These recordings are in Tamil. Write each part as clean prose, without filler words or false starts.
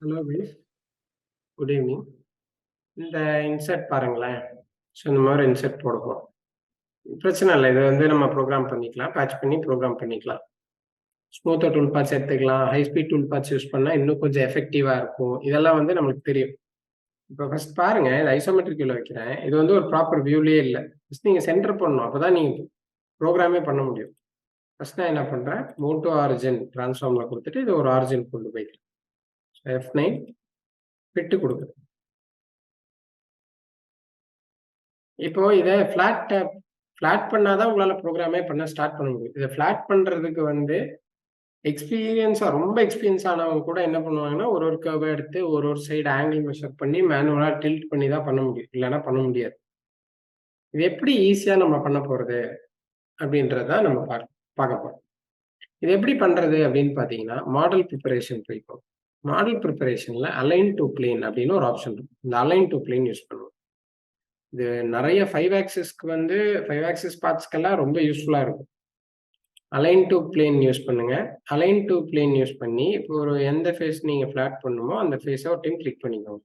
Hello miss, good evening. இந்த இன்சர்ட் பாருங்களேன். ஸோ இந்த மாதிரி இன்சர்ட் போடுவோம். பிரச்சனை இல்லை, இது வந்து நம்ம ப்ரோக்ராம் பண்ணிக்கலாம், பேட்ச் பண்ணி ப்ரோக்ராம் பண்ணிக்கலாம். ஸ்மூத்தர் டூல் பார்ட்ஸ் எடுத்துக்கலாம், high speed tool parts use பண்ணால் இன்னும் கொஞ்சம் எஃபெக்டிவாக இருக்கும். இதெல்லாம் வந்து நம்மளுக்கு தெரியும். இப்போ ஃபர்ஸ்ட் பாருங்க, இது ஐசோமெட்ரிக் வியூவில் வைக்கிறேன். இது வந்து ஒரு ப்ராப்பர் வியூலேயே இல்லை. ஃபர்ஸ்ட் நீங்கள் சென்டர் பண்ணணும், அப்போ தான் நீங்கள் ப்ரோக்ராமே பண்ண முடியும். ஃபர்ஸ்ட் நான் என்ன பண்ணுறேன், மூவ் டு ஆரிஜின் ட்ரான்ஸ்ஃபார்மில் கொடுத்துட்டு இது ஒரு ஆரிஜின் கொண்டு போய்க்கிறேன். F9 ஃபிட்டு கொடுக்குறேன். இப்போ இதை ஃபிளாட் பண்ணாதான் உங்களால் ப்ரோக்ராமே பண்ண ஸ்டார்ட் பண்ண முடியும். இதை ஃபிளாட் பண்ணுறதுக்கு வந்து ரொம்ப எக்ஸ்பீரியன்ஸ் ஆனவங்க கூட என்ன பண்ணுவாங்கன்னா, ஒரு கர்வை எடுத்து ஒரு சைடு ஆங்கிள் மெஷர் பண்ணி மேனுவலாக டில்ட் பண்ணி தான் பண்ண முடியும், இல்லைன்னா பண்ண முடியாது. இது எப்படி ஈஸியாக நம்ம பண்ண போகிறது அப்படின்றதான் நம்ம பார்க்க போகிறோம். இது எப்படி பண்ணுறது அப்படின்னு பார்த்தீங்கன்னா, மாடல் ப்ரிப்பரேஷன் போய்க்கும். மாடல் ப்ரிப்பரேஷனில் அலைன் டு பிளேன் அப்படின்னு ஒரு ஆப்ஷன் இருக்கும். இந்த அலைன் டு பிளேன் யூஸ் பண்ணுவோம். இது நிறைய 5 ஆக்சிஸ்க்கு வந்து 5 ஆக்சிஸ் பார்ட்ஸ்க்கெல்லாம் ரொம்ப யூஸ்ஃபுல்லாக இருக்கும். அலைன் டு பிளேன் யூஸ் பண்ணுங்க. அலைன் டு பிளேன் யூஸ் பண்ணி இப்போ ஒரு எந்த ஃபேஸ் நீங்கள் ஃப்ளாட் பண்ணுமோ அந்த ஃபேஸை ஒரு டைம் கிளிக் பண்ணிக்கோங்க.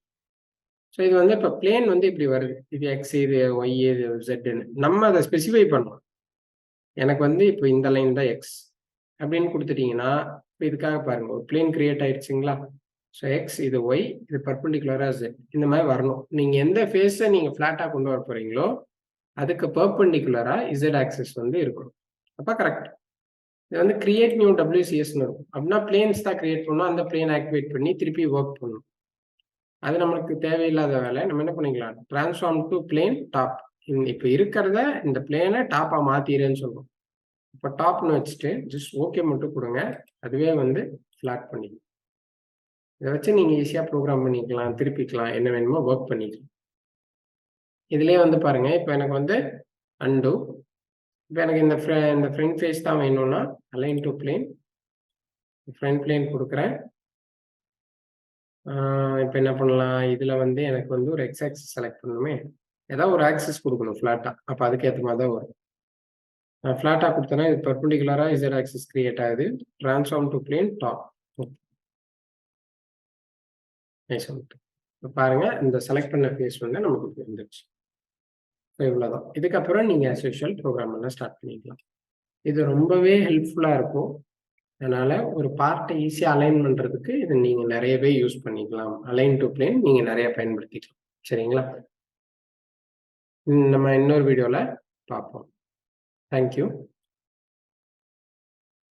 ஸோ இது வந்து இப்போ பிளேன் வந்து இப்படி வருது, இது எக்ஸ், இது ஒய், இது ஜெட்னு நம்ம அதை ஸ்பெசிஃபை பண்ணணும். எனக்கு வந்து இப்போ இந்த லைன் தான் எக்ஸ் அப்படின்னு கொடுத்துட்டீங்கன்னா, இப்போ இதுக்காக பாருங்க, ஒரு பிளேன் கிரியேட் ஆயிடுச்சுங்களா. ஸோ எக்ஸ், இது ஒய், இது பர்பெண்டிகுலராக ஜெட், இந்த மாதிரி வரணும். நீங்கள் எந்த ஃபேஸை நீங்கள் ஃப்ளாட்டாக கொண்டு வர போகிறீங்களோ அதுக்கு பர்பெண்டிகுலராக இசட் ஆக்சிஸ் வந்து இருக்கணும். அப்போ கரெக்ட். இது வந்து கிரியேட் நியூ WCSன்னு இருக்கும். அப்படின்னா பிளேன்ஸ் தான் கிரியேட் பண்ணணும், அந்த பிளேன் ஆக்டிவேட் பண்ணி திருப்பி ஒர்க் பண்ணணும். அது நம்மளுக்கு தேவையில்லாத வேலை. நம்ம என்ன பண்ணிக்கலாம், டிரான்ஸ்ஃபார்ம் டு பிளேன் டாப். இப்போ இருக்கிறத இந்த பிளேனை டாப்பாக மாற்றிடுறேன்னு சொல்லுவோம். இப்போ டாப்னு வச்சுட்டு ஜஸ்ட் ஓகே மட்டும் கொடுங்க, அதுவே வந்து ஃப்ளாட் பண்ணிக்கலாம். இதை வச்சு நீங்கள் ஈஸியாக ப்ரோக்ராம் பண்ணிக்கலாம், திருப்பிக்கலாம், என்ன வேணுமோ ஒர்க் பண்ணிக்கலாம். இதுலேயே வந்து பாருங்கள், இப்போ எனக்கு வந்து அன்டூ. இப்போ எனக்கு இந்த ஃப்ரண்ட் ஃபேஸ் தான் வேணும்னா align to plane, front plane கொடுக்குறேன். இப்போ என்ன பண்ணலாம், இதில் வந்து எனக்கு வந்து ஒரு எக்ஸ் ஆக்சிஸ் செலக்ட் பண்ணணுமே, ஏதாவது ஒரு ஆக்சிஸ் கொடுக்கணும் ஃப்ளாட்டாக. அப்போ அதுக்கேற்ற மாதிரி தான் வரும். ஃப்ளாட்டாக கொடுத்தேன்னா இது பர்பெண்டிகுலராக இசட் ஆக்சிஸ் கிரியேட் ஆகுது. Transform to plane top. இப்போ பாருங்க, இந்த செலக்ட் பண்ண ஃபேஸ் வந்து நமக்கு வந்துருச்சு. ஸோ இவ்வளோதான். இதுக்கப்புறம் நீங்கள் ஆஸ் யூஷுவல் ப்ரோக்ராம் பண்ண ஸ்டார்ட் பண்ணிக்கலாம். இது ரொம்பவே ஹெல்ப்ஃபுல்லாக இருக்கும். அதனால் ஒரு பார்ட்டை ஈஸியாக அலைன் பண்ணுறதுக்கு இது நீங்கள் நிறையவே யூஸ் பண்ணிக்கலாம். அலைன் டு பிளேன் நீங்கள் நிறைய பயன்படுத்திக்கலாம். சரிங்களா? நம்ம இன்னொரு வீடியோவில் பார்ப்போம். தேங்க்யூ.